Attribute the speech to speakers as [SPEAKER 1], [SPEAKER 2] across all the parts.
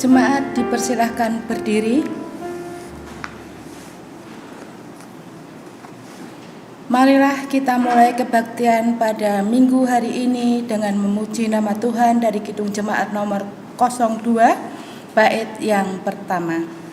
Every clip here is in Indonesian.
[SPEAKER 1] Jemaat dipersilahkan berdiri. Marilah kita mulai kebaktian pada minggu hari ini dengan memuji nama Tuhan dari Kidung Jemaat nomor 02, bait yang pertama.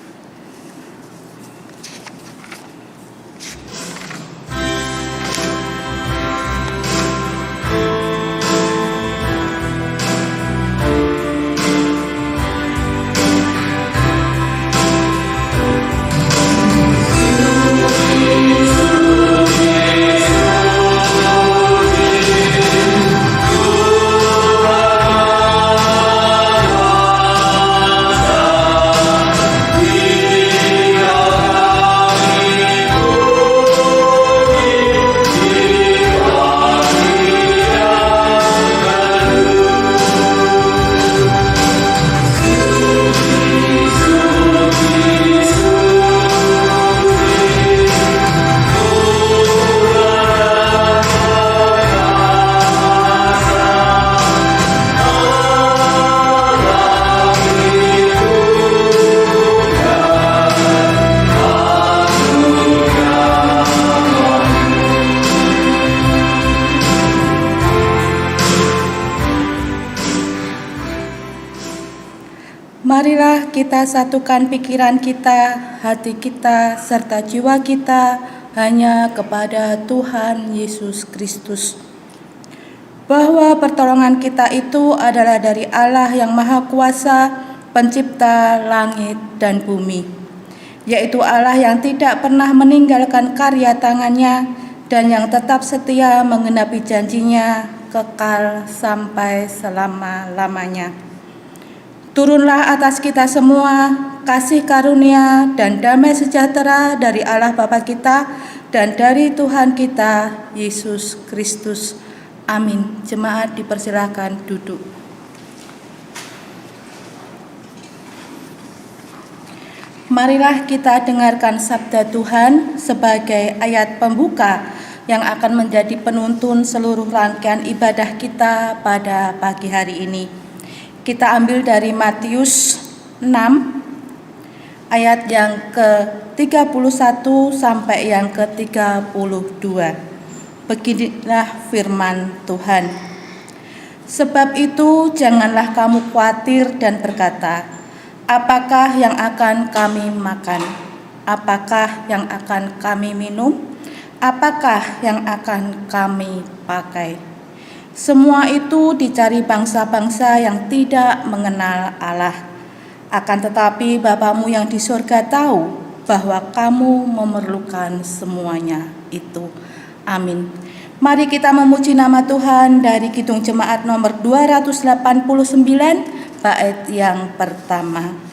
[SPEAKER 1] Marilah kita satukan pikiran kita, hati kita, serta jiwa kita hanya kepada Tuhan Yesus Kristus. Bahwa pertolongan kita itu adalah dari Allah yang Maha Kuasa, pencipta langit dan bumi, yaitu Allah yang tidak pernah meninggalkan karya tangannya dan yang tetap setia menggenapi janjinya kekal sampai selama-lamanya. Turunlah atas kita semua kasih karunia dan damai sejahtera dari Allah Bapa kita dan dari Tuhan kita Yesus Kristus. Amin. Jemaat dipersilakan duduk. Marilah kita dengarkan sabda Tuhan sebagai ayat pembuka yang akan menjadi penuntun seluruh rangkaian ibadah kita pada pagi hari ini. Kita ambil dari Matius 6 ayat yang ke-31 sampai yang ke-32. Beginilah firman Tuhan. Sebab itu janganlah kamu khawatir dan berkata, apakah yang akan kami makan? Apakah yang akan kami minum? Apakah yang akan kami pakai? Semua itu dicari bangsa-bangsa yang tidak mengenal Allah. Akan tetapi Bapamu yang di surga tahu bahwa kamu memerlukan semuanya itu. Amin. Mari kita memuji nama Tuhan dari Kidung Jemaat nomor 289, bait yang pertama.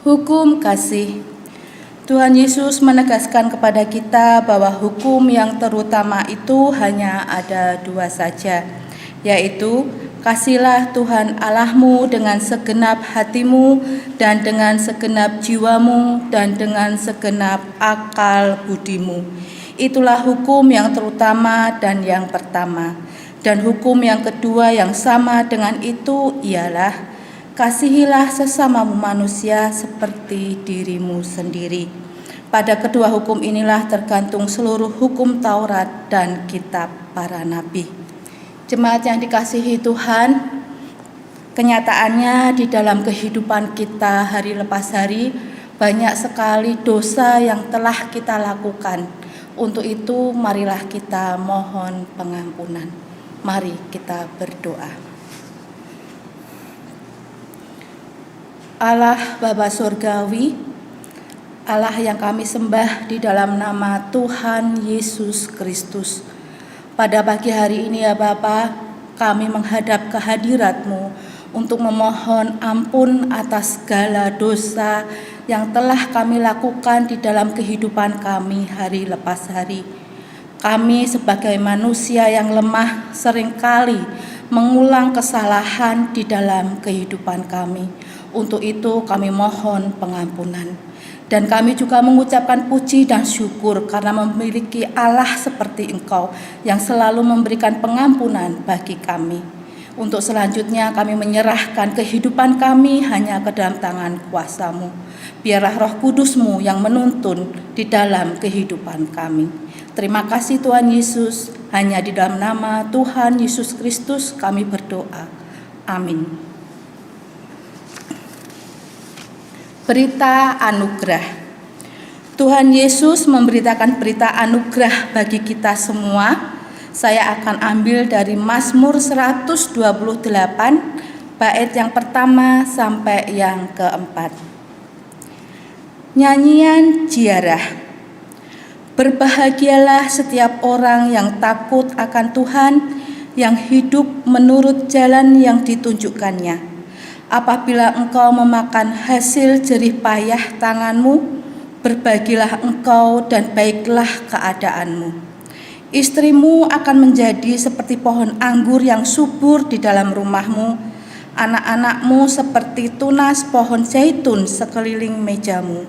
[SPEAKER 1] Hukum kasih. Tuhan Yesus menegaskan kepada kita bahwa hukum yang terutama itu hanya ada dua saja, yaitu kasihlah Tuhan Allahmu dengan segenap hatimu dan dengan segenap jiwamu dan dengan segenap akal budimu. Itulah hukum yang terutama dan yang pertama. Dan hukum yang kedua yang sama dengan itu ialah kasihilah sesamamu manusia seperti dirimu sendiri. Pada kedua hukum inilah tergantung seluruh hukum Taurat dan kitab para nabi. Jemaat yang dikasihi Tuhan, kenyataannya di dalam kehidupan kita hari lepas hari, Banyak sekali dosa yang telah kita lakukan. Untuk itu marilah kita mohon pengampunan. Mari kita berdoa. Allah Bapa Surgawi, Allah yang kami sembah di dalam nama Tuhan Yesus Kristus. Pada pagi hari ini ya Bapa, kami menghadap kehadirat-Mu untuk memohon ampun atas segala dosa yang telah kami lakukan di dalam kehidupan kami hari lepas hari. Kami sebagai manusia yang lemah seringkali mengulang kesalahan di dalam kehidupan kami. Untuk itu kami mohon pengampunan. Dan kami juga mengucapkan puji dan syukur karena memiliki Allah seperti Engkau yang selalu memberikan pengampunan bagi kami. Untuk selanjutnya kami menyerahkan kehidupan kami hanya ke dalam tangan kuasa-Mu. Biarlah Roh Kudus-Mu yang menuntun di dalam kehidupan kami. Terima kasih Tuhan Yesus, hanya di dalam nama Tuhan Yesus Kristus kami berdoa. Amin. Berita anugerah. Tuhan Yesus memberitakan berita anugerah bagi kita semua. Saya akan ambil dari Mazmur 128 bait yang pertama sampai yang keempat. Nyanyian ziarah. Berbahagialah setiap orang yang takut akan Tuhan, yang hidup menurut jalan yang ditunjukkannya. Apabila engkau memakan hasil jerih payah tanganmu, berbagilah engkau dan baiklah keadaanmu. Istrimu akan menjadi seperti pohon anggur yang subur di dalam rumahmu, anak-anakmu seperti tunas pohon zaitun sekeliling mejamu.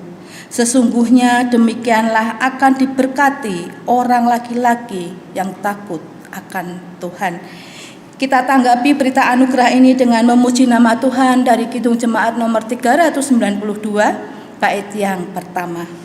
[SPEAKER 1] Sesungguhnya demikianlah akan diberkati orang laki-laki yang takut akan Tuhan. Kita tanggapi berita anugerah ini dengan memuji nama Tuhan dari Kidung Jemaat nomor 392, bait yang pertama.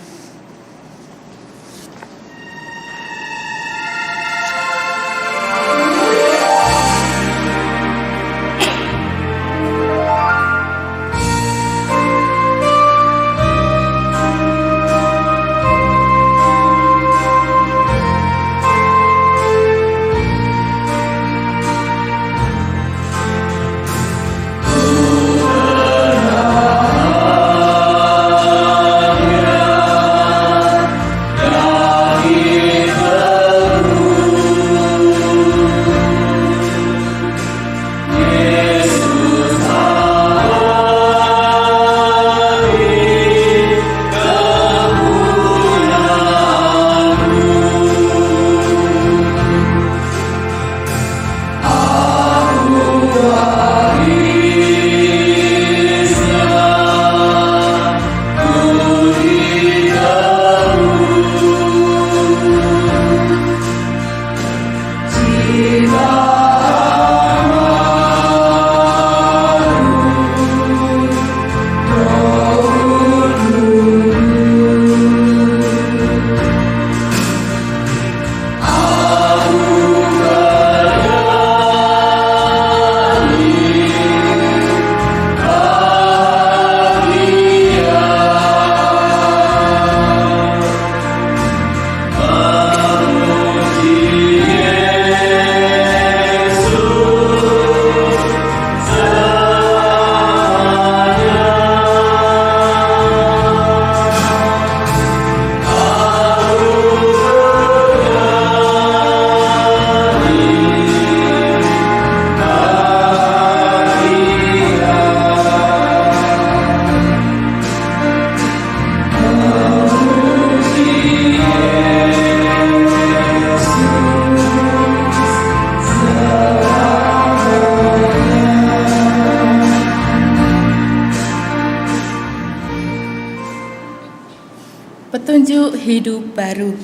[SPEAKER 1] Petunjuk hidup baru.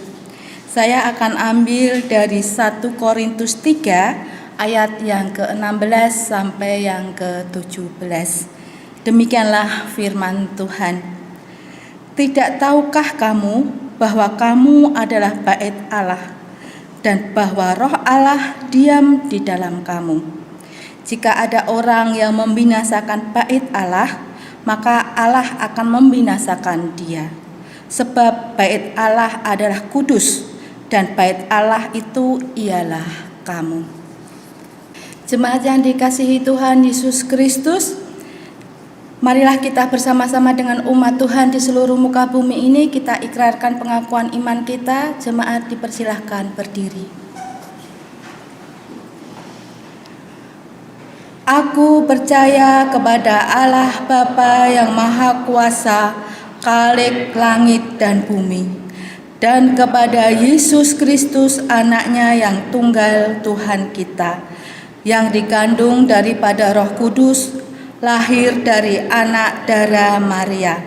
[SPEAKER 1] Saya akan ambil dari 1 Korintus 3 ayat yang ke-16 sampai yang ke-17. Demikianlah firman Tuhan. Tidak tahukah kamu bahwa kamu adalah bait Allah dan bahwa Roh Allah diam di dalam kamu? Jika ada orang yang membinasakan bait Allah, maka Allah akan membinasakan dia. Sebab bait Allah adalah kudus, dan bait Allah itu ialah kamu. Jemaat yang dikasihi Tuhan Yesus Kristus, marilah kita bersama-sama dengan umat Tuhan di seluruh muka bumi ini kita ikrarkan pengakuan iman kita. Jemaat dipersilahkan berdiri. Aku percaya kepada Allah Bapa yang Maha Kuasa, Khalik langit dan bumi, dan kepada Yesus Kristus anaknya yang tunggal Tuhan kita, yang dikandung daripada Roh Kudus, lahir dari anak darah Maria,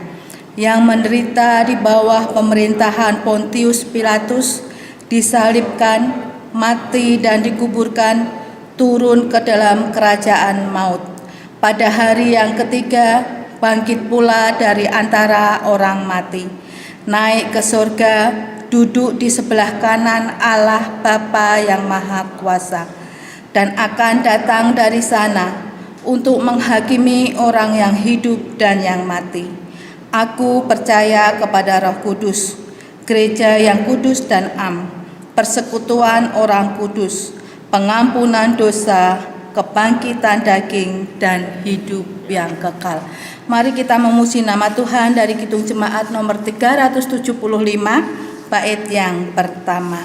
[SPEAKER 1] yang menderita di bawah pemerintahan Pontius Pilatus, disalibkan, mati dan dikuburkan, turun ke dalam kerajaan maut. Pada hari yang ketiga, bangkit pula dari antara orang mati, naik ke surga, duduk di sebelah kanan Allah Bapa yang Maha Kuasa, dan akan datang dari sana untuk menghakimi orang yang hidup dan yang mati. Aku percaya kepada Roh Kudus, gereja yang kudus dan am, persekutuan orang kudus, pengampunan dosa, kebangkitan daging, dan hidup yang kekal. Mari kita memuji nama Tuhan dari Kidung Jemaat nomor 375, bait yang pertama.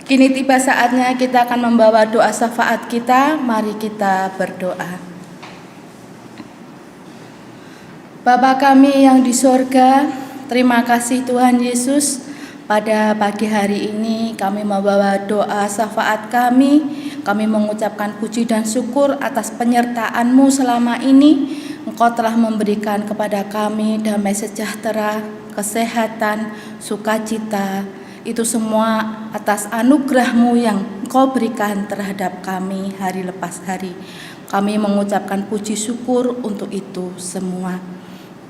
[SPEAKER 1] Kini tiba saatnya kita akan membawa doa syafaat kita. Mari kita berdoa. Bapa kami yang di sorga, terima kasih Tuhan Yesus. Pada pagi hari ini kami membawa doa syafaat kami. Kami mengucapkan puji dan syukur atas penyertaan-Mu selama ini. Engkau telah memberikan kepada kami damai sejahtera, kesehatan, sukacita. Itu semua atas anugerah-Mu yang Engkau berikan terhadap kami hari lepas hari. Kami mengucapkan puji syukur untuk itu semua.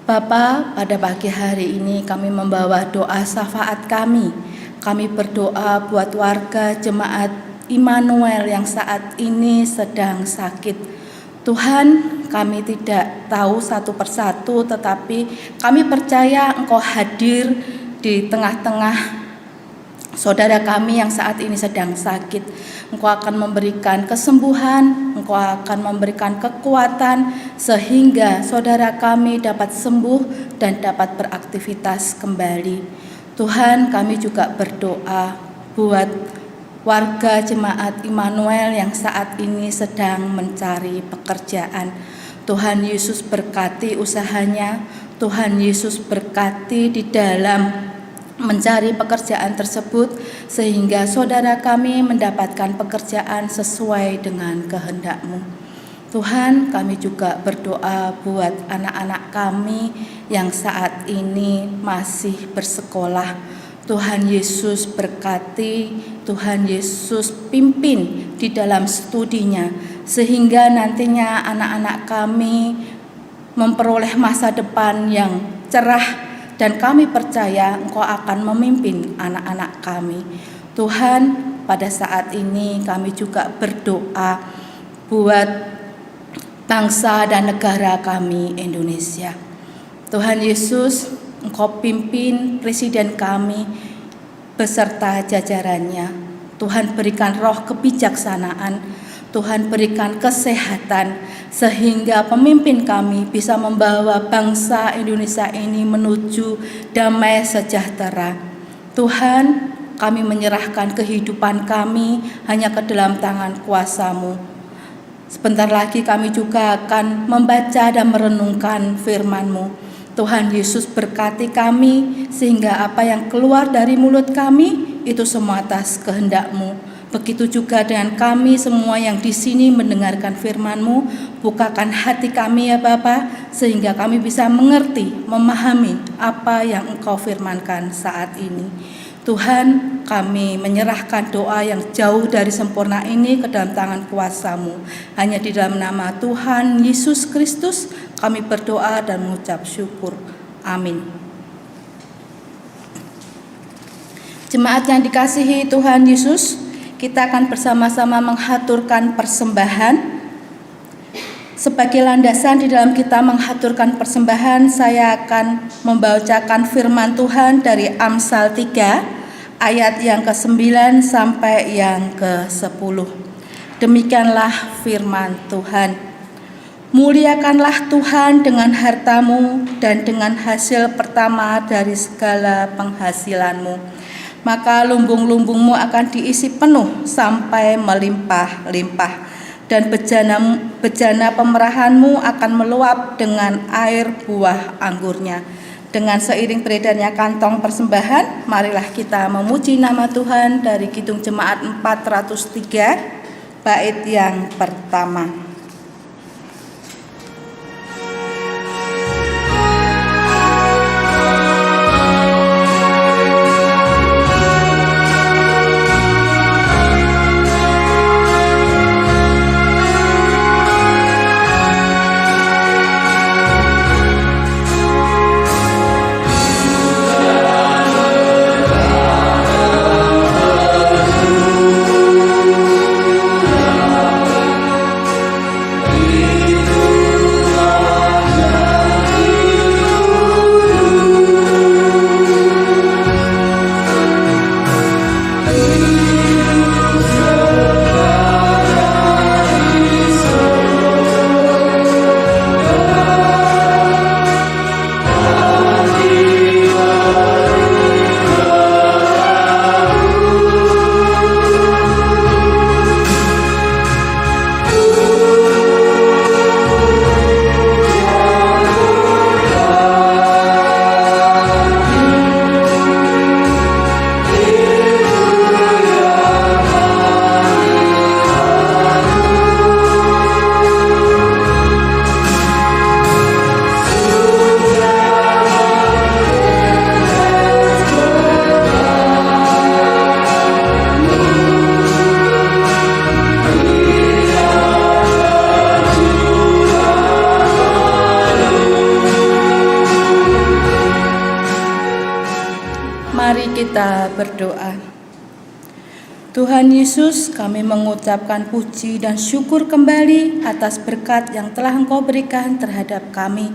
[SPEAKER 1] Bapa, pada pagi hari ini kami membawa doa syafaat kami. Kami berdoa buat warga jemaat Immanuel yang saat ini sedang sakit. Tuhan, kami tidak tahu satu persatu, tetapi kami percaya Engkau hadir di tengah-tengah saudara kami yang saat ini sedang sakit. Engkau akan memberikan kesembuhan, Engkau akan memberikan kekuatan, sehingga saudara kami dapat sembuh dan dapat beraktivitas kembali. Tuhan, kami juga berdoa buat warga jemaat Immanuel yang saat ini sedang mencari pekerjaan. Tuhan Yesus berkati usahanya, Tuhan Yesus berkati di dalam mencari pekerjaan tersebut, sehingga saudara kami mendapatkan pekerjaan sesuai dengan kehendak-Mu. Tuhan, kami juga berdoa buat anak-anak kami yang saat ini masih bersekolah. Tuhan Yesus berkati, Tuhan Yesus pimpin di dalam studinya, sehingga nantinya anak-anak kami memperoleh masa depan yang cerah. Dan kami percaya Engkau akan memimpin anak-anak kami. Tuhan, pada saat ini kami juga berdoa buat bangsa dan negara kami Indonesia. Tuhan Yesus, Engkau pimpin Presiden kami beserta jajarannya. Tuhan berikan roh kebijaksanaan, Tuhan berikan kesehatan, sehingga pemimpin kami bisa membawa bangsa Indonesia ini menuju damai sejahtera. Tuhan, kami menyerahkan kehidupan kami hanya ke dalam tangan kuasa-Mu. Sebentar lagi kami juga akan membaca dan merenungkan firman-Mu. Tuhan Yesus berkati kami sehingga apa yang keluar dari mulut kami itu semua atas kehendak-Mu. Begitu juga dengan kami semua yang di sini mendengarkan firman-Mu. Bukakan hati kami ya Bapa, sehingga kami bisa mengerti, memahami apa yang Engkau firmankan saat ini. Tuhan, kami menyerahkan doa yang jauh dari sempurna ini ke dalam tangan kuasa-Mu. Hanya di dalam nama Tuhan Yesus Kristus kami berdoa dan mengucap syukur. Amin. Jemaat yang dikasihi Tuhan Yesus, kita akan bersama-sama menghaturkan persembahan. Sebagai landasan di dalam kita menghaturkan persembahan, saya akan membacakan firman Tuhan dari Amsal 3 ayat yang ke-9 sampai yang ke-10. Demikianlah firman Tuhan. Muliakanlah Tuhan dengan hartamu dan dengan hasil pertama dari segala penghasilanmu. Maka lumbung-lumbungmu akan diisi penuh sampai melimpah-limpah. Dan bejana pemerahanmu akan meluap dengan air buah anggurnya. Dengan seiring beredarnya kantong persembahan, marilah kita memuji nama Tuhan dari Kidung Jemaat 403, bait yang pertama. Mari kita berdoa. Tuhan Yesus, kami mengucapkan puji dan syukur kembali atas berkat yang telah Engkau berikan terhadap kami.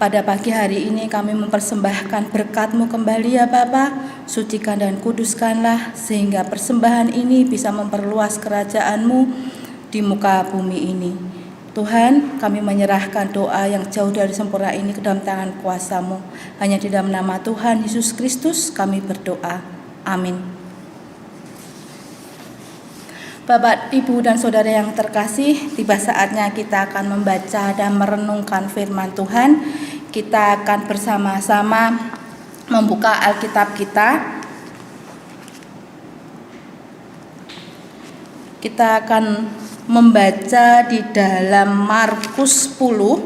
[SPEAKER 1] Pada pagi hari ini kami mempersembahkan berkat-Mu kembali ya Bapa. Sucikan dan kuduskanlah sehingga persembahan ini bisa memperluas kerajaan-Mu di muka bumi ini. Tuhan, kami menyerahkan doa yang jauh dari sempurna ini ke dalam tangan kuasa-Mu. Hanya di dalam nama Tuhan Yesus Kristus kami berdoa. Amin. Bapak, Ibu, dan Saudara yang terkasih, tiba saatnya kita akan membaca dan merenungkan firman Tuhan. Kita akan bersama-sama membuka Alkitab kita. Kita akan membaca di dalam Markus 10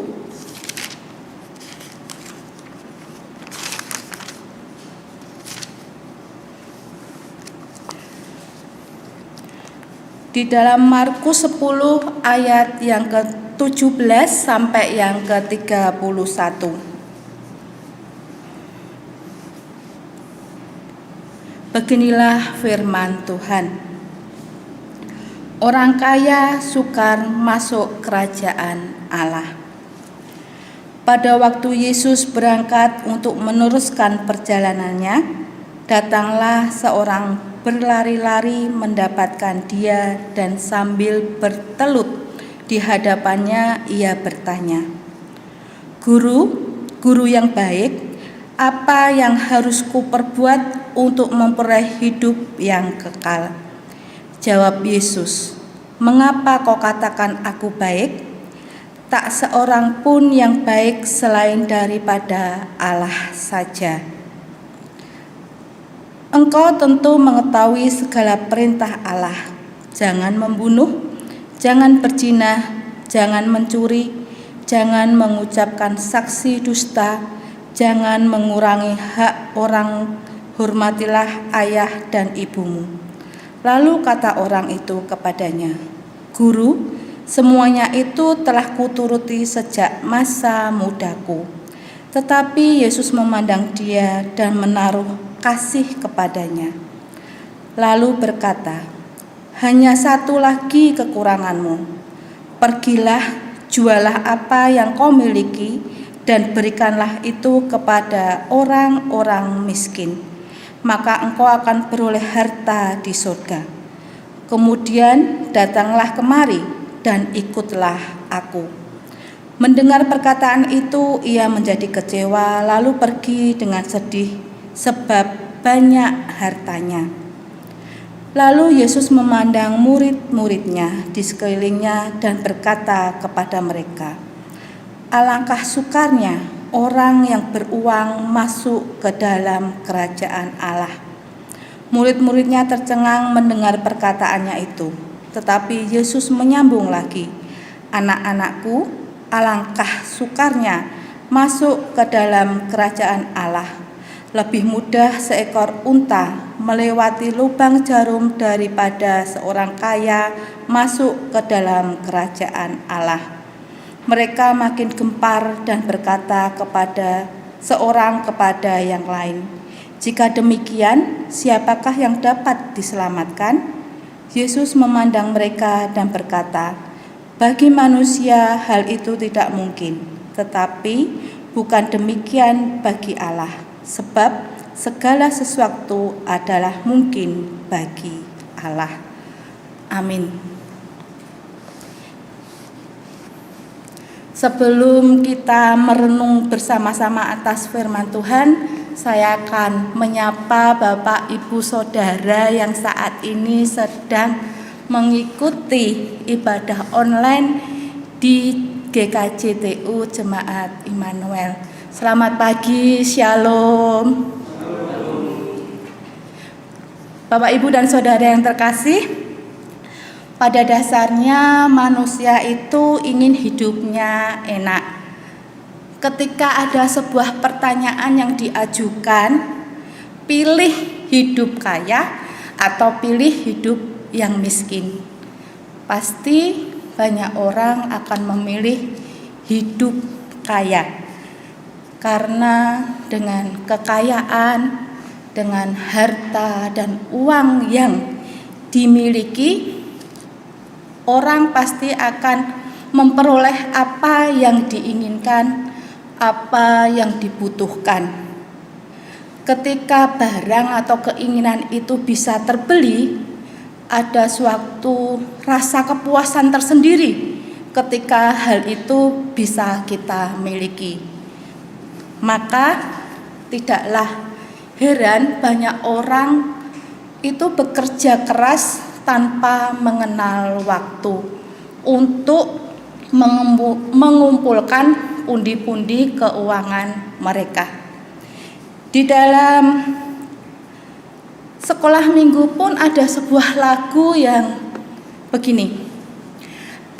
[SPEAKER 1] di dalam Markus 10 ayat yang ke-17 sampai yang ke-31. Beginilah firman Tuhan. Orang kaya sukar masuk kerajaan Allah. Pada waktu Yesus berangkat untuk meneruskan perjalanannya, datanglah seorang berlari-lari mendapatkan dia dan sambil bertelut di hadapannya ia bertanya, "Guru, guru yang baik, apa yang harus kuperbuat untuk memperoleh hidup yang kekal?" Jawab Yesus, "Mengapa kau katakan aku baik? Tak seorang pun yang baik selain daripada Allah saja. Engkau tentu mengetahui segala perintah Allah. Jangan membunuh, jangan berzina, jangan mencuri, jangan mengucapkan saksi dusta, jangan mengurangi hak orang, hormatilah ayah dan ibumu." Lalu kata orang itu kepadanya, "Guru, semuanya itu telah kuturuti sejak masa mudaku." Tetapi Yesus memandang dia dan menaruh kasih kepadanya. Lalu berkata, "Hanya satu lagi kekuranganmu. Pergilah, jualah apa yang kau miliki dan berikanlah itu kepada orang-orang miskin. Maka engkau akan beroleh harta di surga. Kemudian datanglah kemari dan ikutlah aku." Mendengar perkataan itu, ia menjadi kecewa, lalu pergi dengan sedih sebab banyak hartanya. Lalu Yesus memandang murid-muridnya di sekelilingnya dan berkata kepada mereka, "Alangkah sukarnya orang yang beruang masuk ke dalam kerajaan Allah." Murid-muridnya tercengang mendengar perkataannya itu. Tetapi Yesus menyambung lagi, "Anak-anakku, alangkah sukarnya masuk ke dalam kerajaan Allah. Lebih mudah seekor unta melewati lubang jarum daripada seorang kaya masuk ke dalam kerajaan Allah." Mereka makin gempar dan berkata seorang kepada yang lain, "Jika demikian, siapakah yang dapat diselamatkan?" Yesus memandang mereka dan berkata, "Bagi manusia hal itu tidak mungkin, tetapi bukan demikian bagi Allah, sebab segala sesuatu adalah mungkin bagi Allah." Amin. Sebelum kita merenung bersama-sama atas firman Tuhan, saya akan menyapa Bapak, Ibu, Saudara yang saat ini sedang mengikuti ibadah online di GKJTU Jemaat Immanuel. Selamat pagi, Shalom. Bapak, Ibu, dan Saudara yang terkasih, pada dasarnya manusia itu ingin hidupnya enak. Ketika ada sebuah pertanyaan yang diajukan, pilih hidup kaya atau pilih hidup yang miskin, pasti banyak orang akan memilih hidup kaya. Karena dengan kekayaan, dengan harta dan uang yang dimiliki, orang pasti akan memperoleh apa yang diinginkan, apa yang dibutuhkan. Ketika barang atau keinginan itu bisa terbeli, ada suatu rasa kepuasan tersendiri ketika hal itu bisa kita miliki. Maka tidaklah heran banyak orang itu bekerja keras tanpa mengenal waktu untuk mengumpulkan pundi-pundi keuangan mereka. Di dalam sekolah minggu pun ada sebuah lagu yang begini.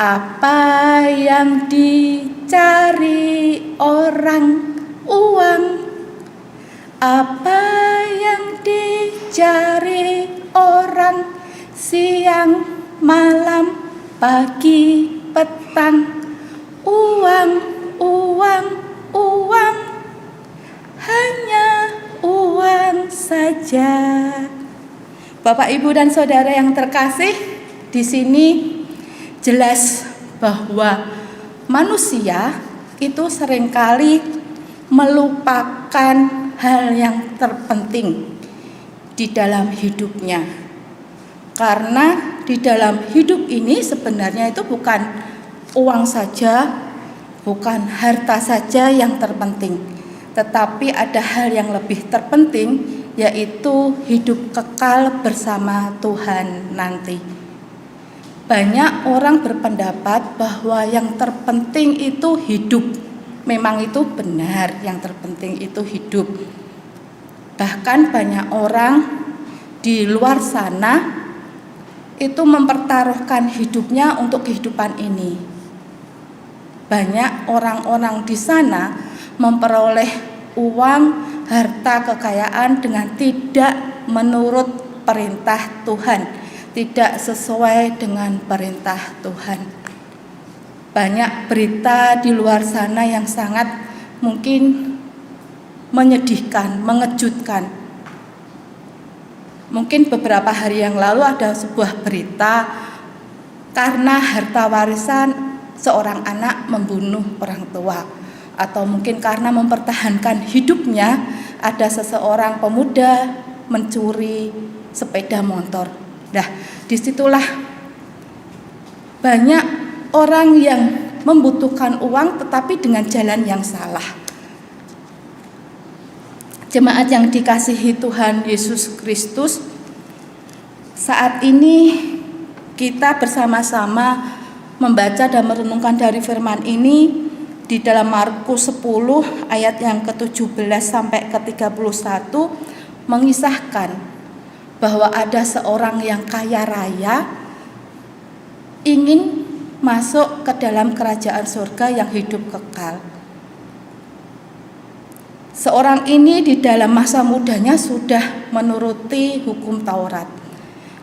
[SPEAKER 1] Apa yang dicari orang, uang. Apa yang dicari orang, siang, malam, pagi, petang. Uang, uang, uang, hanya uang saja. Bapak, Ibu, dan Saudara yang terkasih, di sini jelas bahwa manusia itu seringkali melupakan hal yang terpenting di dalam hidupnya. Karena di dalam hidup ini sebenarnya itu bukan uang saja, bukan harta saja yang terpenting, tetapi ada hal yang lebih terpenting, yaitu hidup kekal bersama Tuhan nanti. Banyak orang berpendapat bahwa yang terpenting itu hidup. Memang itu benar, yang terpenting itu hidup. Bahkan banyak orang di luar sana itu mempertaruhkan hidupnya untuk kehidupan ini. Banyak orang-orang di sana memperoleh uang, harta, kekayaan dengan tidak menurut perintah Tuhan, tidak sesuai dengan perintah Tuhan. Banyak berita di luar sana yang sangat mungkin menyedihkan, mengejutkan. Mungkin beberapa hari yang lalu ada sebuah berita karena harta warisan seorang anak membunuh orang tua, atau mungkin karena mempertahankan hidupnya ada seseorang pemuda mencuri sepeda motor. Nah, disitulah banyak orang yang membutuhkan uang tetapi dengan jalan yang salah. Jemaat yang dikasihi Tuhan Yesus Kristus, saat ini kita bersama-sama membaca dan merenungkan dari firman ini di dalam Markus 10 ayat yang ke-17 sampai ke-31 mengisahkan bahwa ada seorang yang kaya raya ingin masuk ke dalam kerajaan surga yang hidup kekal. Seorang ini di dalam masa mudanya sudah menuruti hukum Taurat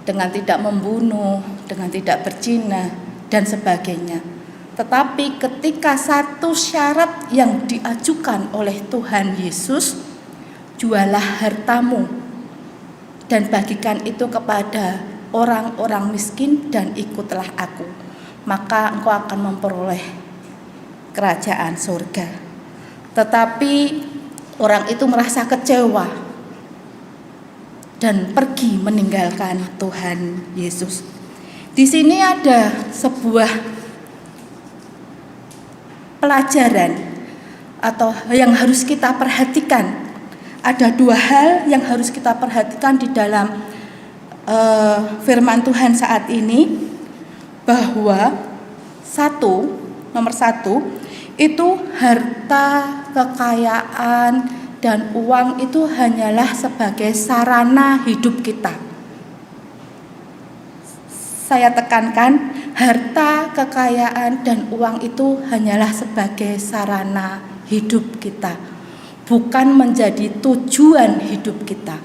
[SPEAKER 1] dengan tidak membunuh, dengan tidak berzina dan sebagainya. Tetapi ketika satu syarat yang diajukan oleh Tuhan Yesus, jualah hartamu dan bagikan itu kepada orang-orang miskin dan ikutlah aku, maka engkau akan memperoleh kerajaan surga. Tetapi orang itu merasa kecewa dan pergi meninggalkan Tuhan Yesus. Di sini ada sebuah pelajaran atau yang harus kita perhatikan. Ada dua hal yang harus kita perhatikan di dalam firman Tuhan saat ini, bahwa nomor satu itu harta, kekayaan, dan uang itu hanyalah sebagai sarana hidup kita. Saya tekankan, harta, kekayaan, dan uang itu hanyalah sebagai sarana hidup kita, bukan menjadi tujuan hidup kita.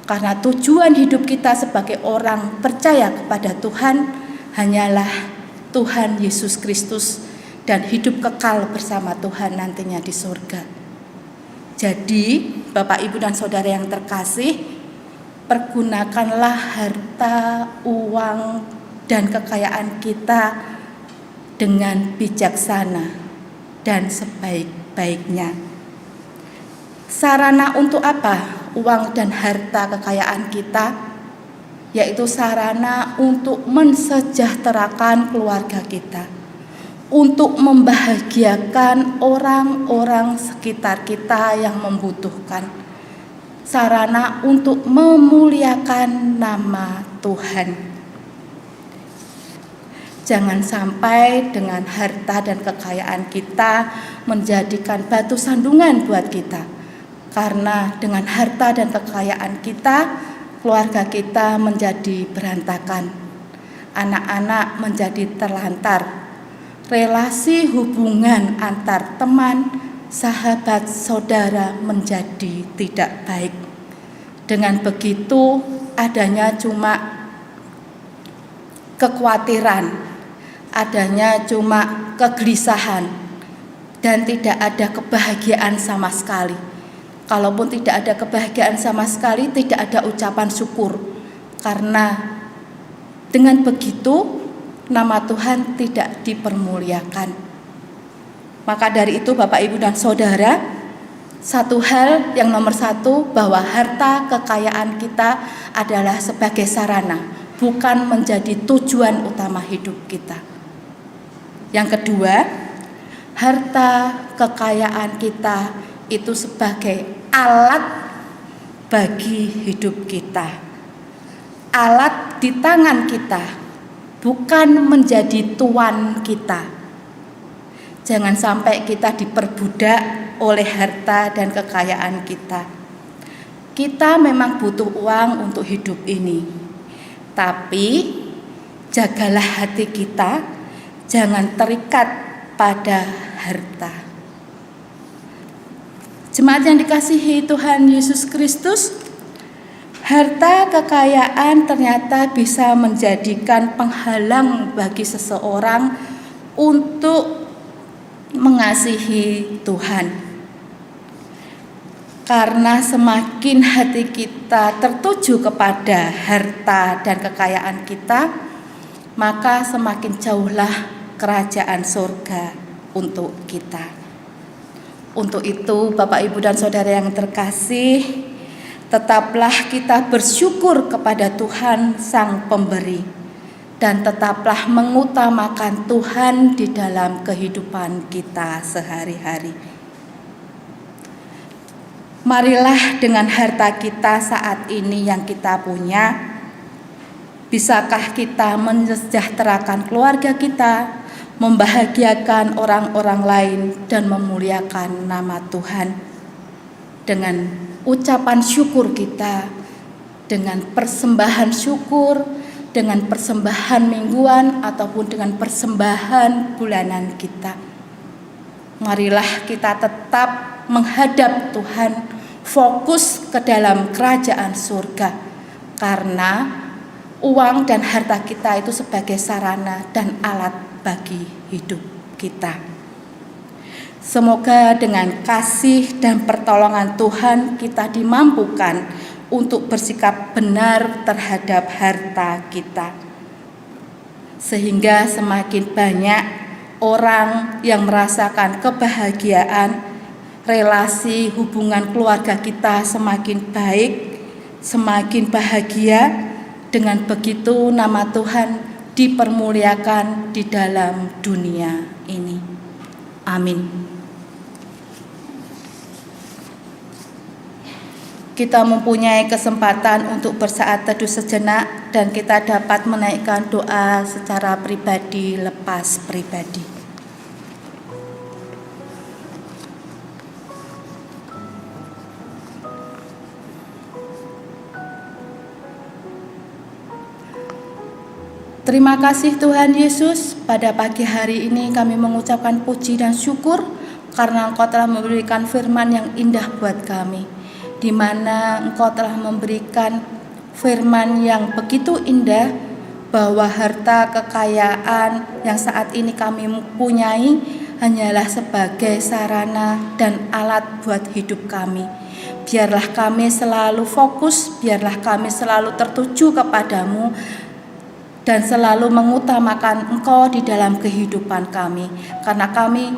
[SPEAKER 1] Karena tujuan hidup kita sebagai orang percaya kepada Tuhan hanyalah Tuhan Yesus Kristus dan hidup kekal bersama Tuhan nantinya di surga. Jadi, Bapak, Ibu, dan Saudara yang terkasih, pergunakanlah harta, uang, dan kekayaan kita dengan bijaksana dan sebaik-baiknya. Sarana untuk apa uang dan harta kekayaan kita? Yaitu sarana untuk mensejahterakan keluarga kita, untuk membahagiakan orang-orang sekitar kita yang membutuhkan, sarana untuk memuliakan nama Tuhan. Jangan sampai dengan harta dan kekayaan kita menjadikan batu sandungan buat kita. Karena dengan harta dan kekayaan kita, keluarga kita menjadi berantakan, anak-anak menjadi terlantar, relasi hubungan antar teman, sahabat, saudara menjadi tidak baik. Dengan begitu adanya cuma kekhawatiran, adanya cuma kegelisahan, dan tidak ada kebahagiaan sama sekali. Kalaupun tidak ada kebahagiaan sama sekali, tidak ada ucapan syukur. Karena dengan begitu nama Tuhan tidak dipermuliakan. Maka dari itu Bapak, Ibu, dan Saudara, satu hal yang nomor satu, bahwa harta kekayaan kita adalah sebagai sarana, bukan menjadi tujuan utama hidup kita. Yang kedua, harta kekayaan kita itu sebagai alat bagi hidup kita. Alat di tangan kita, bukan menjadi tuan kita. Jangan sampai kita diperbudak oleh harta dan kekayaan kita. Kita memang butuh uang untuk hidup ini, tapi jagalah hati kita, jangan terikat pada harta. Jemaat yang dikasihi Tuhan Yesus Kristus, harta kekayaan ternyata bisa menjadikan penghalang bagi seseorang untuk mengasihi Tuhan. Karena semakin hati kita tertuju kepada harta dan kekayaan kita, maka semakin jauhlah kerajaan surga untuk kita. Untuk itu, Bapak, Ibu, dan Saudara yang terkasih, tetaplah kita bersyukur kepada Tuhan Sang Pemberi, dan tetaplah mengutamakan Tuhan di dalam kehidupan kita sehari-hari. Marilah dengan harta kita saat ini yang kita punya, bisakah kita mensejahterakan keluarga kita, membahagiakan orang-orang lain, dan memuliakan nama Tuhan dengan ucapan syukur kita, dengan persembahan syukur, dengan persembahan mingguan ataupun dengan persembahan bulanan kita. Marilah kita tetap menghadap Tuhan, fokus ke dalam kerajaan surga, karena uang dan harta kita itu sebagai sarana dan alat bagi hidup kita. Semoga dengan kasih dan pertolongan Tuhan kita dimampukan untuk bersikap benar terhadap harta kita, sehingga semakin banyak orang yang merasakan kebahagiaan, relasi hubungan keluarga kita semakin baik, semakin bahagia. Dengan begitu nama Tuhan dipermuliakan di dalam dunia ini. Amin. Kita mempunyai kesempatan untuk bersaat teduh sejenak, dan kita dapat menaikkan doa secara pribadi lepas pribadi. Terima kasih Tuhan Yesus, pada pagi hari ini kami mengucapkan puji dan syukur karena Engkau telah memberikan firman yang indah buat kami, di mana Engkau telah memberikan firman yang begitu indah, bahwa harta kekayaan yang saat ini kami punyai hanyalah sebagai sarana dan alat buat hidup kami. Biarlah kami selalu fokus, biarlah kami selalu tertuju kepadamu, dan selalu mengutamakan Engkau di dalam kehidupan kami, karena kami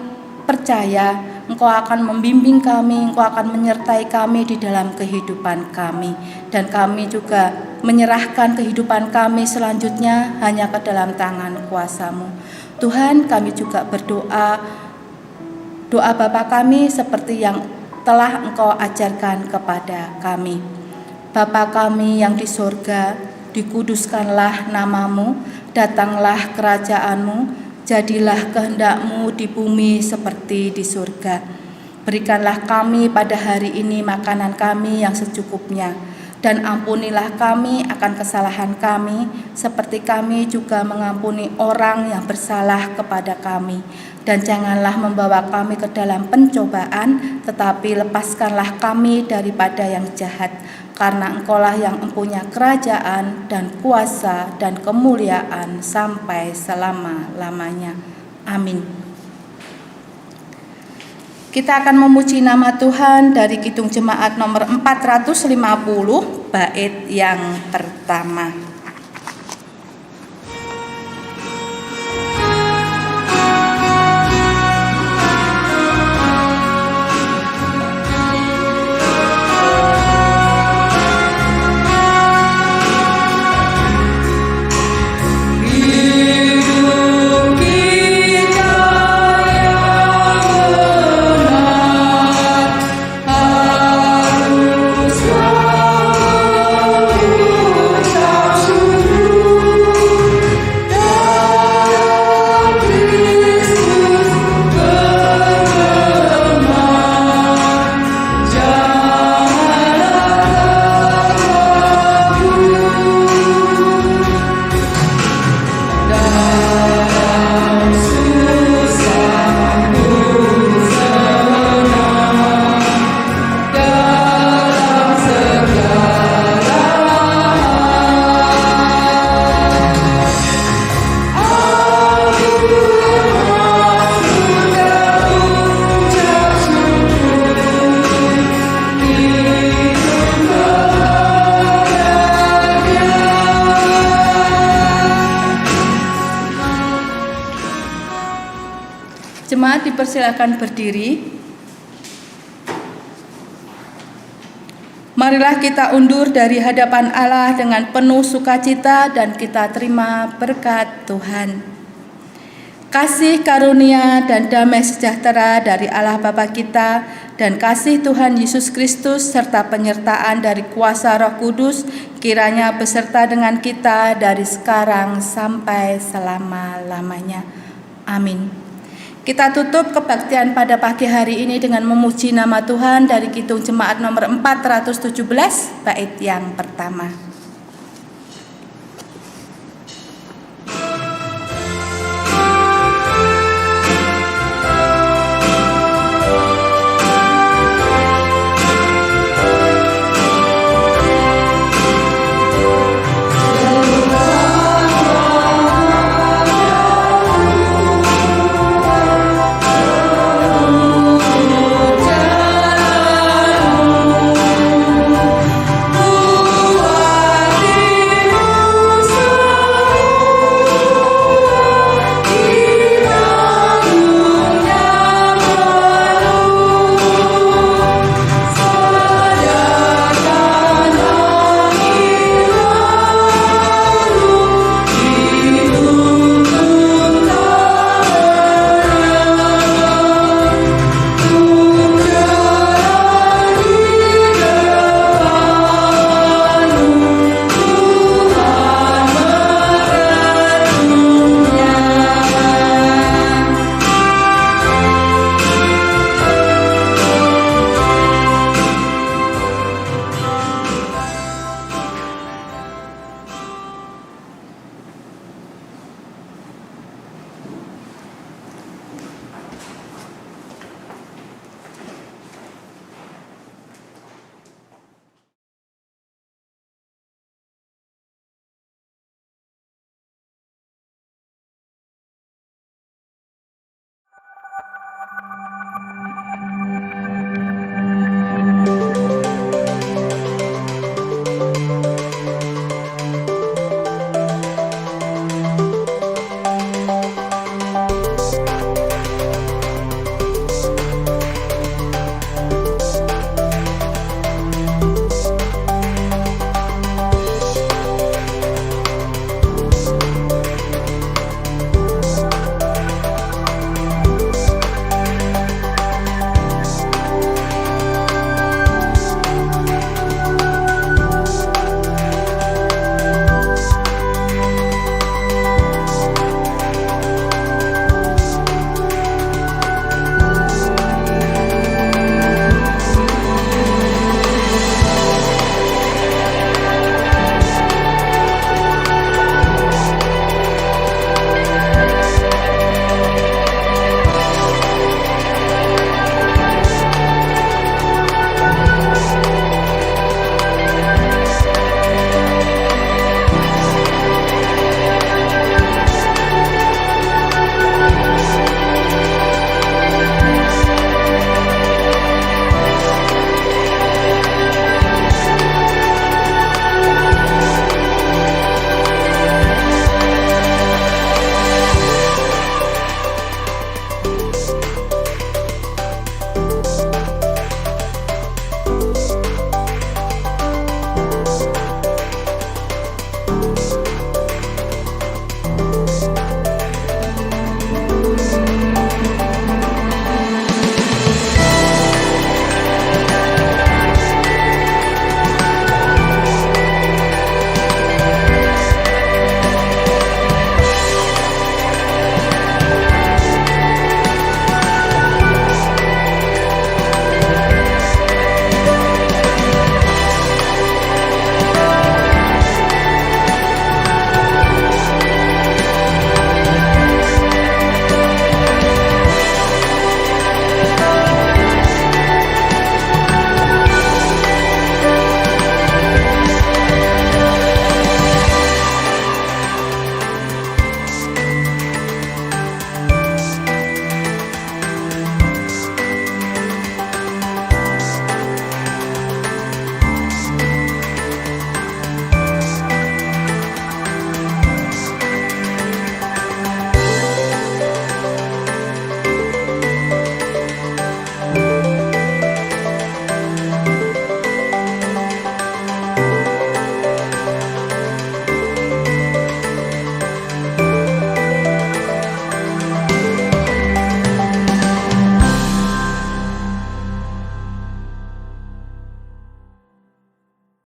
[SPEAKER 1] percaya Engkau akan membimbing kami, Engkau akan menyertai kami di dalam kehidupan kami, dan kami juga menyerahkan kehidupan kami selanjutnya hanya ke dalam tangan kuasa-Mu. Tuhan, kami juga berdoa, doa Bapa kami seperti yang telah Engkau ajarkan kepada kami. Bapa kami yang di surga, dikuduskanlah nama-Mu, datanglah kerajaan-Mu, jadilah kehendak-Mu di bumi seperti di surga. Berikanlah kami pada hari ini makanan kami yang secukupnya, dan ampunilah kami akan kesalahan kami, seperti kami juga mengampuni orang yang bersalah kepada kami. Dan janganlah membawa kami ke dalam pencobaan, tetapi lepaskanlah kami daripada yang jahat. Karena Engkaulah yang mempunyai kerajaan dan kuasa dan kemuliaan sampai selama-lamanya. Amin. Kita akan memuji nama Tuhan dari Kidung Jemaat nomor 450, bait yang pertama. dipersilakan berdiri. Marilah kita undur dari hadapan Allah dengan penuh sukacita dan kita terima berkat Tuhan. Kasih karunia dan damai sejahtera dari Allah Bapa kita dan kasih Tuhan Yesus Kristus serta penyertaan dari kuasa Roh Kudus kiranya beserta dengan kita dari sekarang sampai selama-lamanya. Amin. Kita tutup kebaktian pada pagi hari ini dengan memuji nama Tuhan dari Kidung Jemaat nomor 417 bait yang pertama.